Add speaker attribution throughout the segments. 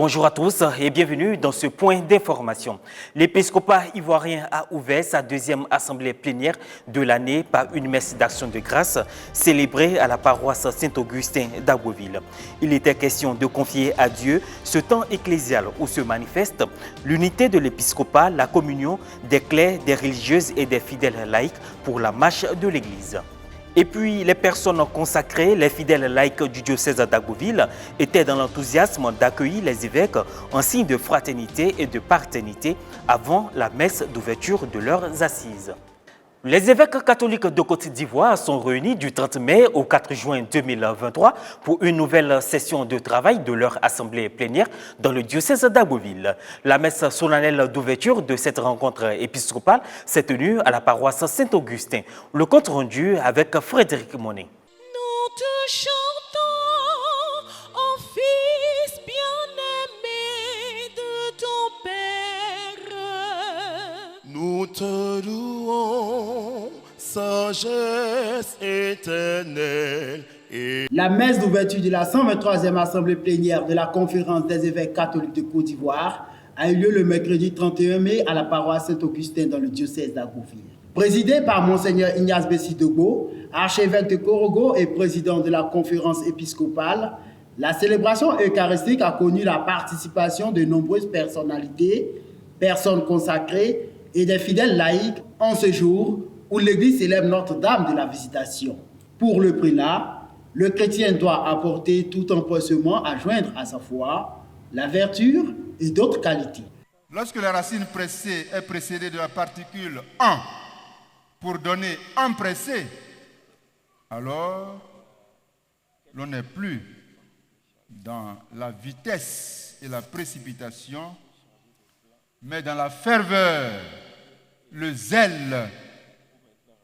Speaker 1: Bonjour à tous et bienvenue dans ce point d'information. L'épiscopat ivoirien a ouvert sa deuxième assemblée plénière de l'année par une messe d'action de grâce célébrée à la paroisse Saint-Augustin d'Abbeville. Il était question de confier à Dieu ce temps ecclésial où se manifeste l'unité de l'épiscopat, la communion des clercs, des religieuses et des fidèles laïcs pour la marche de l'Église. Et puis, les personnes consacrées, les fidèles laïcs du diocèse d'Abbeville, étaient dans l'enthousiasme d'accueillir les évêques en signe de fraternité et de paternité avant la messe d'ouverture de leurs assises. Les évêques catholiques de Côte d'Ivoire sont réunis du 30 mai au 4 juin 2023 pour une nouvelle session de travail de leur assemblée plénière dans le diocèse d'Abbeville. La messe solennelle d'ouverture de cette rencontre épiscopale s'est tenue à la paroisse Saint-Augustin. Le compte rendu avec Frédéric Monet.
Speaker 2: Nous te chantons, ô Fils bien-aimé de ton Père.
Speaker 3: Nous te louons, sagesse éternelle.
Speaker 4: La messe d'ouverture de la 123e assemblée plénière de la conférence des évêques catholiques de Côte d'Ivoire a eu lieu le mercredi 31 mai à la paroisse Saint-Augustin dans le diocèse d'Abbeville. Présidée par Monseigneur Ignace Bessidogbo, archevêque de Korogo et président de la conférence épiscopale, la célébration eucharistique a connu la participation de nombreuses personnalités, personnes consacrées et des fidèles laïcs en ce jour où l'Église célèbre Notre-Dame de la Visitation. Pour le prélat, le chrétien doit apporter tout empressement à joindre à sa foi la vertu et d'autres qualités.
Speaker 5: Lorsque la racine pressée est précédée de la particule en pour donner empressé, alors l'on n'est plus dans la vitesse et la précipitation, mais dans la ferveur, le zèle,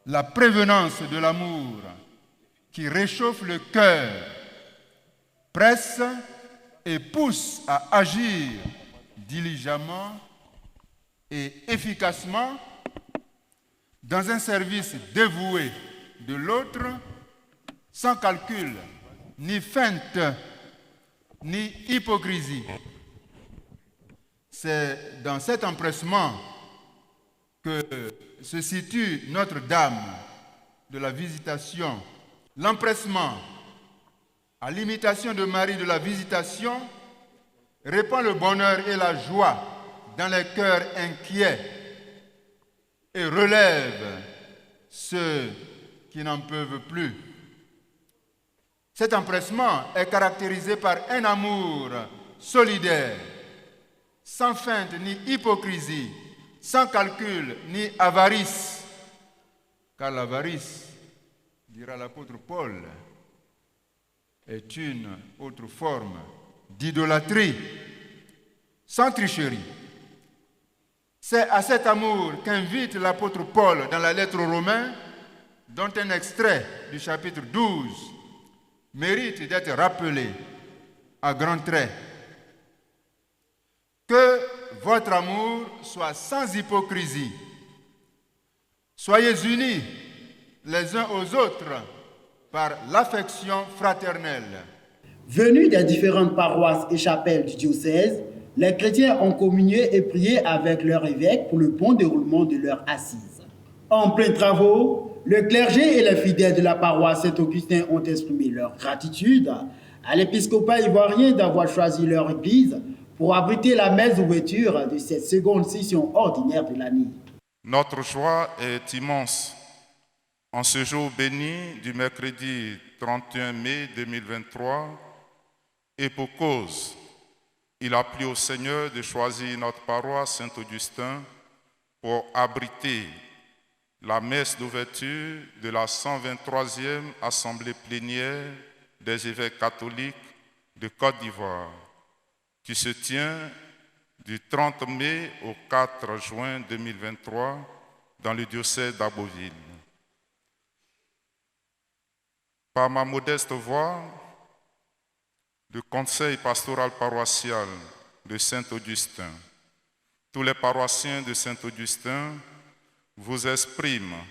Speaker 5: la prévenance de l'amour qui réchauffe le cœur, presse et pousse à agir diligemment et efficacement dans un service dévoué de l'autre, sans calcul, ni feinte, ni hypocrisie. C'est dans cet empressement que se situe Notre-Dame de la Visitation. L'empressement, à l'imitation de Marie de la Visitation, répand le bonheur et la joie dans les cœurs inquiets et relève ceux qui n'en peuvent plus. Cet empressement est caractérisé par un amour solidaire, sans feinte ni hypocrisie, sans calcul ni avarice, car l'avarice, dira l'apôtre Paul, est une autre forme d'idolâtrie, sans tricherie. C'est à cet amour qu'invite l'apôtre Paul dans la lettre aux Romains, dont un extrait du chapitre 12 mérite d'être rappelé à grands traits. Que votre amour soit sans hypocrisie. Soyez unis les uns aux autres par l'affection fraternelle.
Speaker 4: Venus des différentes paroisses et chapelles du diocèse, les chrétiens ont communié et prié avec leur évêque pour le bon déroulement de leur assise. En plein travaux, le clergé et les fidèles de la paroisse Saint-Augustin ont exprimé leur gratitude à l'épiscopat ivoirien d'avoir choisi leur église pour abriter la messe d'ouverture de cette seconde session ordinaire de l'année.
Speaker 6: Notre joie est immense en ce jour béni du mercredi 31 mai 2023 et pour cause. Il a plu au Seigneur de choisir notre paroisse Saint-Augustin pour abriter la messe d'ouverture de la 123e Assemblée plénière des évêques catholiques de Côte d'Ivoire, qui se tient du 30 mai au 4 juin 2023 dans le diocèse d'Abbeville. Par ma modeste voix, le conseil pastoral paroissial de Saint-Augustin, tous les paroissiens de Saint-Augustin vous expriment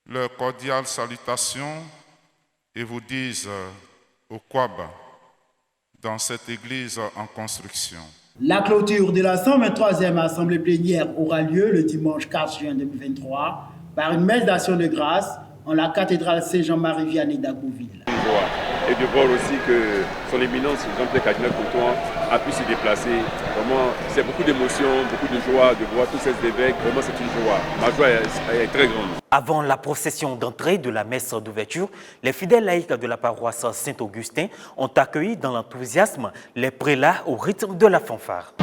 Speaker 6: leur cordiale salutation et vous disent au Kwaba, dans cette église en construction.
Speaker 4: La clôture de la 123e Assemblée plénière aura lieu le dimanche 4 juin 2023 par une messe d'action de grâce en la cathédrale Saint-Jean-Marie Vianney d'Agouville.
Speaker 7: Et de voir aussi que son éminence, Jean-Pierre Cardinal Couton, a pu se déplacer. Vraiment, c'est beaucoup d'émotions, beaucoup de joie de voir tous ces évêques. Vraiment, c'est une joie. Ma joie est très grande.
Speaker 1: Avant la procession d'entrée de la messe d'ouverture, les fidèles laïcs de la paroisse Saint-Augustin ont accueilli dans l'enthousiasme les prélats au rythme de la fanfare.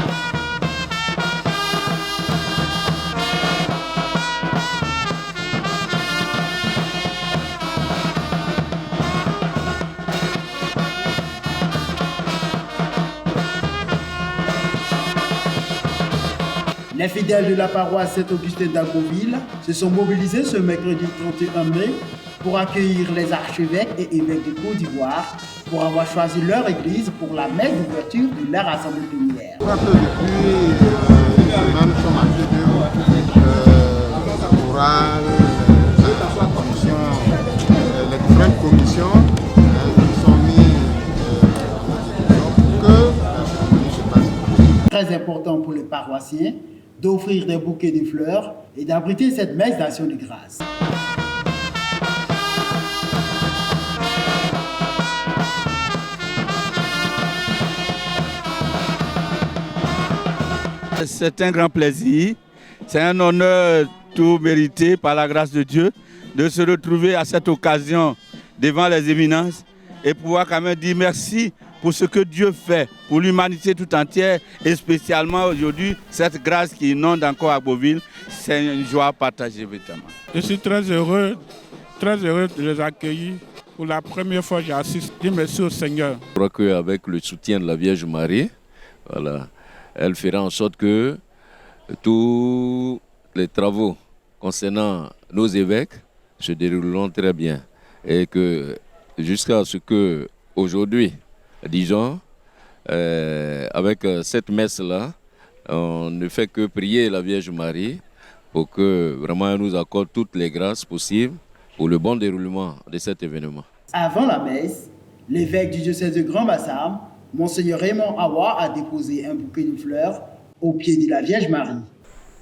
Speaker 4: Les fidèles de la paroisse Saint-Augustin d'Agouville se sont mobilisés ce mercredi 31 mai pour accueillir les archevêques et évêques de Côte d'Ivoire pour avoir choisi leur église pour la messe d'ouverture de leur assemblée plénière.
Speaker 8: Je crois que depuis nous sommes activés chorale, la commission, les différentes commissions nous sont mis pour que la cérémonie se passe.
Speaker 4: Très important pour les paroissiens d'offrir des bouquets de fleurs et d'abriter cette messe d'action de grâce.
Speaker 9: C'est un grand plaisir, c'est un honneur tout mérité par la grâce de Dieu de se retrouver à cette occasion devant les éminences et pouvoir quand même dire merci pour ce que Dieu fait pour l'humanité tout entière et spécialement aujourd'hui cette grâce qui inonde encore Agboville, c'est une joie partagée évidemment.
Speaker 10: Je suis très heureux de les accueillir. Pour la première fois, j'assiste. Dis merci au Seigneur.
Speaker 11: Je crois qu'avec le soutien de la Vierge Marie, voilà, elle fera en sorte que tous les travaux concernant nos évêques se dérouleront très bien et que jusqu'à ce que aujourd'hui, disons, avec cette messe-là, on ne fait que prier la Vierge Marie pour que vraiment elle nous accorde toutes les grâces possibles pour le bon déroulement de cet événement.
Speaker 4: Avant la messe, l'évêque du diocèse de Grand-Bassam, Monseigneur Raymond Awa, a déposé un bouquet de fleurs au pied de la Vierge Marie.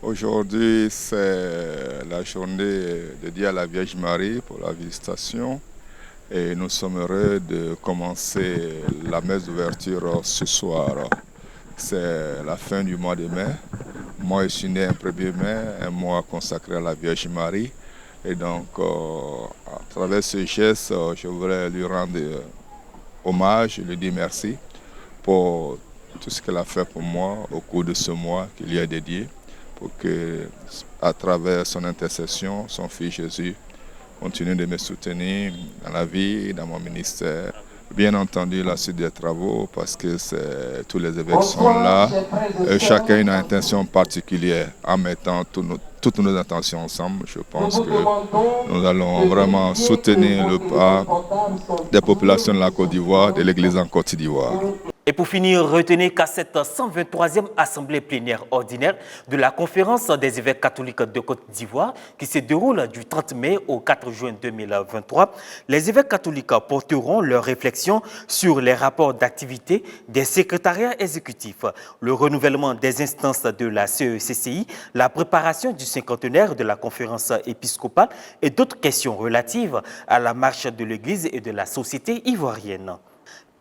Speaker 12: Aujourd'hui, c'est la journée dédiée à la Vierge Marie pour la visitation. Et nous sommes heureux de commencer la messe d'ouverture ce soir. C'est la fin du mois de mai. Moi, je suis né un 1er mai, un mois consacré à la Vierge Marie. Et donc, à travers ce geste, je voudrais lui rendre hommage, lui dire merci pour tout ce qu'elle a fait pour moi au cours de ce mois qui lui est dédié, pour que, à travers son intercession, son Fils Jésus continue de me soutenir dans la vie, dans mon ministère. Bien entendu, la suite des travaux, parce que tous les évêques sont là. Chacun a une intention particulière. En mettant toutes nos intentions ensemble, je pense que nous allons vraiment soutenir le pas des populations de la Côte d'Ivoire, de l'Église en Côte d'Ivoire.
Speaker 1: Et pour finir, retenez qu'à cette 123e Assemblée plénière ordinaire de la Conférence des évêques catholiques de Côte d'Ivoire, qui se déroule du 30 mai au 4 juin 2023, les évêques catholiques porteront leurs réflexions sur les rapports d'activité des secrétariats exécutifs, le renouvellement des instances de la CECCI, la préparation du cinquantenaire de la conférence épiscopale et d'autres questions relatives à la marche de l'Église et de la société ivoirienne.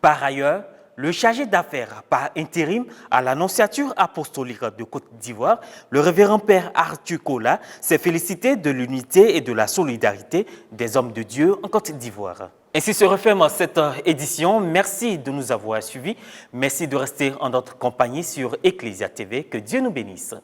Speaker 1: Par ailleurs, le chargé d'affaires par intérim à l'Annonciature apostolique de Côte d'Ivoire, le révérend Père Arthur Kola, s'est félicité de l'unité et de la solidarité des hommes de Dieu en Côte d'Ivoire. Ainsi se referme cette édition. Merci de nous avoir suivis. Merci de rester en notre compagnie sur Ecclesia TV. Que Dieu nous bénisse.